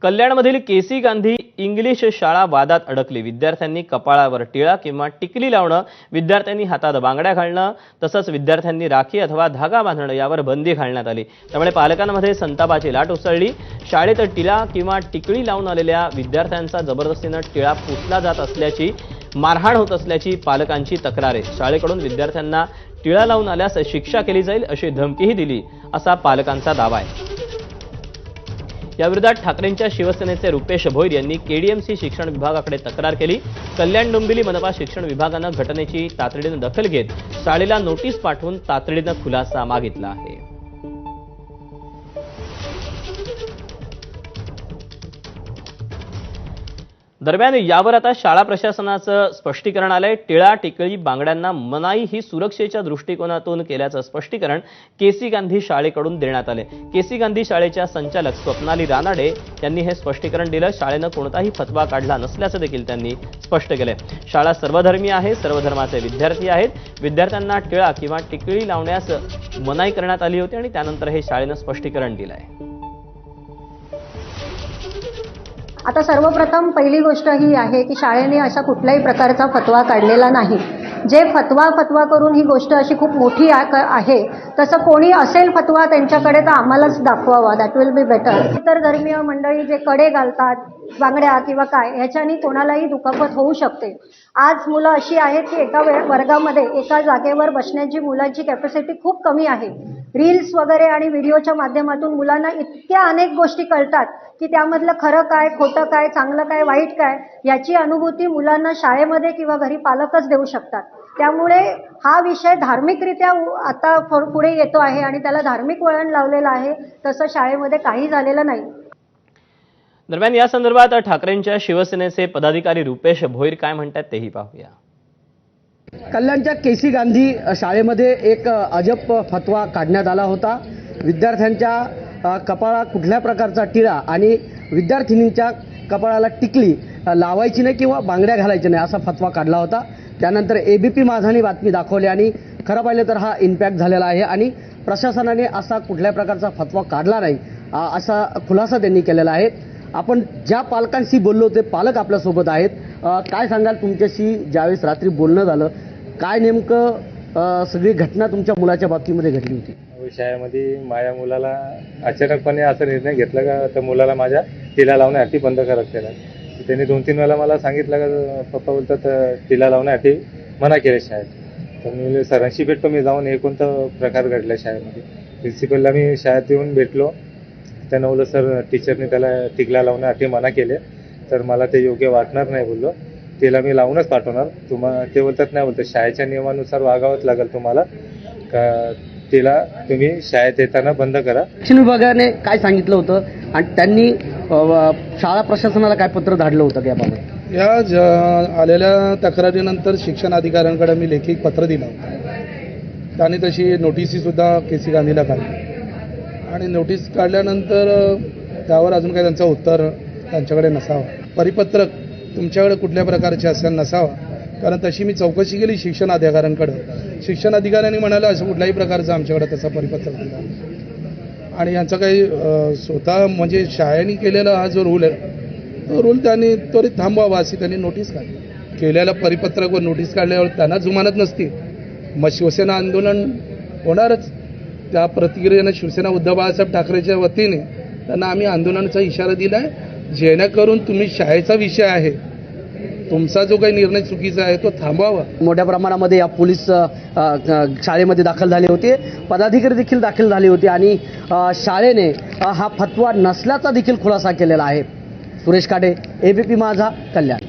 कल्याणमधील केसी Gandhi English शाळा वादात अडकली। विद्यार्थ्यांनी कपाळावर टिळा किंवा टिकली लावणं, विद्यार्थ्यांनी हातात बांगड्या घालणं, तसंच विद्यार्थ्यांनी राखी अथवा धागा बांधणं यावर बंदी घालण्यात आली। त्यामुळे पालकांमध्ये संतापाची लाट उसळली। शाळेत टिळा किंवा टिकळी लावून आलेल्या विद्यार्थ्यांचा जबरदस्तीने टिळा पुसला जात असल्याची, मारहाण होत असल्याची पालकांची तक्रार आहे। शाळेकडून विद्यार्थ्यांना टिळा लावून आल्यास शिक्षा केली जाईल अशी धमकीही दिली असा पालकांचा दावा आहे। याविरोधात ठाकरेंच्या शिवसेनेचे रुपेश भोईर यांनी केडीएमसी शिक्षण विभागाकडे तक्रार केली। कल्याण डोंबिवली मनपा शिक्षण विभागानं घटनेची तातडीने दखल घेत शाळेला नोटीस पाठवून तातडीने खुलासा मागितला आहे। दरम्यान यावर आता शाळा प्रशासनाचं स्पष्टीकरण आलंय। टिळा टिकळी बांगड्यांना मनाई ही सुरक्षेच्या दृष्टिकोनातून केल्याचं स्पष्टीकरण केसी गांधी शाळेकडून देण्यात आले। केसी गांधी शाळेच्या संचालक स्वप्नाली रानाडे यांनी हे स्पष्टीकरण दिलं। शाळेनं कोणताही फतवा काढला नसल्याचं देखील त्यांनी स्पष्ट केलंय। शाळा सर्वधर्मीय आहे, सर्व धर्माचे विद्यार्थी आहेत। विद्यार्थ्यांना टिळा किंवा टिकळी लावण्यास मनाई करण्यात आली होती आणि त्यानंतर हे शाळेनं स्पष्टीकरण दिलं आहे। आता सर्वप्रथम पहिली गोष्ट ही आहे की शाळेने अशा कुठल्याही प्रकारचा फतवा काढलेला नाही। जे फतवा करून ही गोष्ट अशी खूप मोठी आहे, तसं कोणी असेल फतवा त्यांच्याकडे तर आम्हालाच दाखवावा, दॅट विल बी बेटर। इतर धर्मीय मंडळी जे कडे घालतात, बांगड्या किंवा काय, ह्याच्यानी कोणालाही दुखापत होऊ शकते। आज मुलं अशी आहेत की एका वर्गामध्ये एका जागेवर बसण्याची मुलांची कॅपॅसिटी खूप कमी आहे। रील्स वगैरे आणि व्हिडिओच्या माध्यमातून मुलांना इतक्या अनेक गोष्टी कळतात की त्यामधलं खरं काय, खोटं काय, चांगलं काय, वाईट काय, याची अनुभूती मुलांना शाळेमध्ये किंवा घरी पालकच देऊ शकतात। त्यामुळे हा विषय धार्मिकरित्या आता पुढे येतो आहे आणि त्याला धार्मिक वळण लावलेलं आहे, तसं शाळेमध्ये काही झालेलं नाही। दरम्यान या संदर्भात ठाकरेंच्या शिवसेनेचे पदाधिकारी रुपेश भोईर काय म्हणतात तेही पाहूया। कल्याणच्या केसी गांधी शाळेमध्ये एक अजब फतवा काढण्यात आला होता। विद्यार्थ्यांच्या कपाळात कुठल्या प्रकारचा टिळा आणि विद्यार्थिनींच्या कपाळाला टिकली लावायची नाही किंवा बांगड्या घालायची नाही असा फतवा काढला होता। त्यानंतर एबीपी माझाने बातमी दाखवली आणि खरं पाहिलं तर हा इम्पॅक्ट झालेला आहे आणि प्रशासनाने असा कुठल्या प्रकारचा फतवा काढला नाही असा खुलासा त्यांनी केलेला आहे। आपण ज्या पालकांशी बोललो ते पालक आपल्यासोबत आहेत। काय सांगाल, तुमच्याशी ज्यावेळेस रात्री बोलणं झालं, काय नेमकं सगळी घटना तुमच्या मुलाच्या बाबतीमध्ये घडली होती? शाळेमध्ये माझ्या मुलाला अचानकपणे असा निर्णय घेतला का त्या मुलाला माझ्या टिळा लावण्यासाठी बंद करत केला। त्यांनी 2-3 वेळा मला सांगितलं का पप्पा बोलतात टिळा लावण्यासाठी मना केलं शाळेत। तर मी सरांशी भेटतो, मी जाऊन हे कोणता प्रकार घडला शाळेमध्ये। प्रिन्सिपलला मी शाळेत येऊन भेटलो, त्यानं बोललं सर टीचरने त्याला टिकला लावण्यासाठी मना केले, तर मला ते योग्य वाटणार नाही बोललो, तिला मी लावूनच पाठवणार। ते बोलतात नाही, बोलतात शाळेच्या नियमानुसार वागावंच लागेल तुम्हाला, का तिला तुम्ही शाळेत येताना बंद करा। शिक्षण विभागाने काय सांगितलं होतं आणि त्यांनी शाळा प्रशासनाला काय पत्र धाडलं होतं याबाबत? या आलेल्या तक्रारीनंतर शिक्षण अधिकाऱ्यांकडे मी लेखी पत्र दिलं होतं। त्यांनी तशी नोटीससुद्धा केसी गांधीला काढली आणि नोटीस काढल्यानंतर त्यावर अजून काही त्यांचं उत्तर त्यांच्याकडे नसावं, परिपत्रक तुमच्याकडे कुठल्या प्रकारचे असेल नसावा, कारण तशी मी चौकशी केली शिक्षण अधिकाऱ्यांकडे। शिक्षण अधिकाऱ्यांनी म्हणालं असं कुठल्याही प्रकारचं आमच्याकडे तसा परिपत्रक दिला आणि यांचा काही स्वतः म्हणजे शाळेने केलेला हा जो रूल आहे तो रूल त्यांनी त्वरित थांबवावा अशी त्यांनी नोटीस काढली। केलेल्या परिपत्रक व नोटीस काढल्यावर त्यांना जुमानत नसती, मग शिवसेना आंदोलन होणारच। त्या प्रतिक्रियेनं शिवसेना उद्धव बाळासाहेब ठाकरेच्या वतीने त्यांना आम्ही आंदोलनाचा इशारा दिला आहे, जेणेकरून तुम्ही शाळेचा विषय आहे, तुमचा जो काही निर्णय चुकीचा आहे तो थांबवावा। मोठ्या प्रमाणामध्ये या पोलीस शाळेमध्ये दाखल झाले होते, पदाधिकारी देखील दाखल झाले होते आणि शाळेने हा फतवा नसल्याचा देखील खुलासा केलेला आहे। सुरेश काटे, एबीपी माझा, कल्याण।